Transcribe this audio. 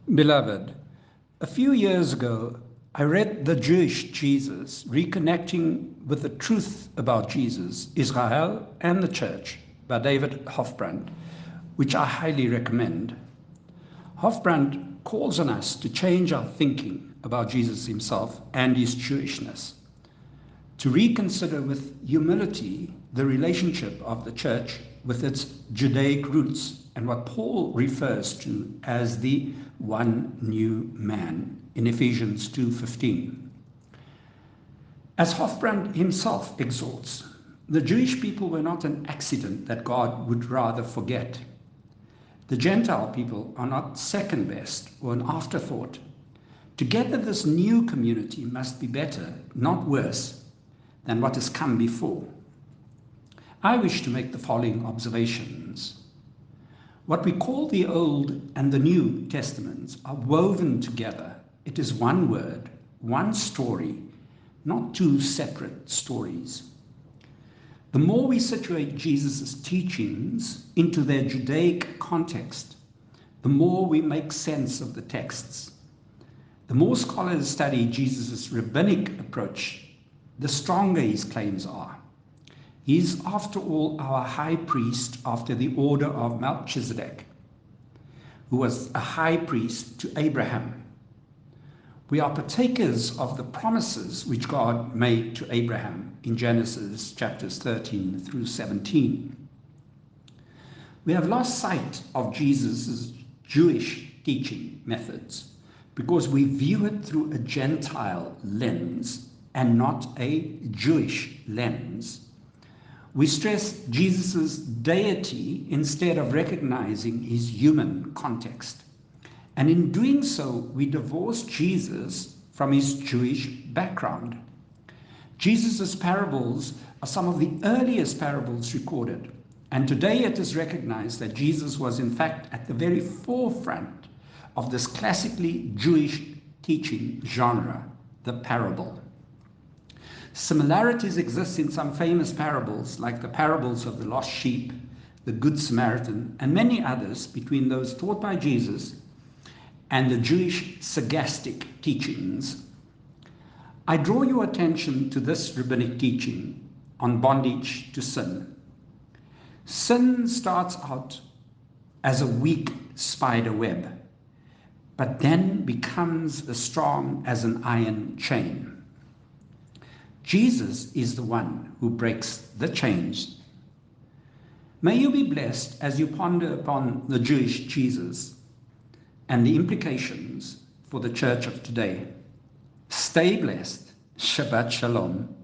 Beloved, a few years ago, I read The Jewish Jesus, Reconnecting with the Truth About Jesus, Israel and the Church by David Hoffbrand, which I highly recommend. Hoffbrand calls on us to change our thinking about Jesus himself and his Jewishness, to reconsider with humility the relationship of the church with its Judaic roots and what Paul refers to as the one new man in Ephesians 2:15. As Hoffbrand himself exhorts, the Jewish people were not an accident that God would rather forget. The Gentile people are not second best or an afterthought. Together, this new community must be better, not worse, than what has come before. I wish to make the following observations. What we call the Old and the New Testaments are woven together. It is one word, one story, not two separate stories. The more we situate Jesus' teachings into their Judaic context, the more we make sense of the texts. The more scholars study Jesus' rabbinic approach, the stronger his claims are. He is, after all, our high priest after the order of Melchizedek, who was a high priest to Abraham. We are partakers of the promises which God made to Abraham in Genesis chapters 13 through 17. We have lost sight of Jesus' Jewish teaching methods because we view it through a Gentile lens and not a Jewish lens. We stress Jesus' deity instead of recognizing his human context. And in doing so, we divorce Jesus from his Jewish background. Jesus' parables are some of the earliest parables recorded. And today it is recognized that Jesus was in fact at the very forefront of this classically Jewish teaching genre, the parable. Similarities exist in some famous parables, like the parables of the lost sheep, the Good Samaritan, and many others between those taught by Jesus and the Jewish sagastic teachings. I draw your attention to this rabbinic teaching on bondage to sin. Sin starts out as a weak spider web, but then becomes as strong as an iron chain. Jesus is the one who breaks the chains. May you be blessed as you ponder upon the Jewish Jesus and the implications for the church of today. Stay blessed. Shabbat Shalom.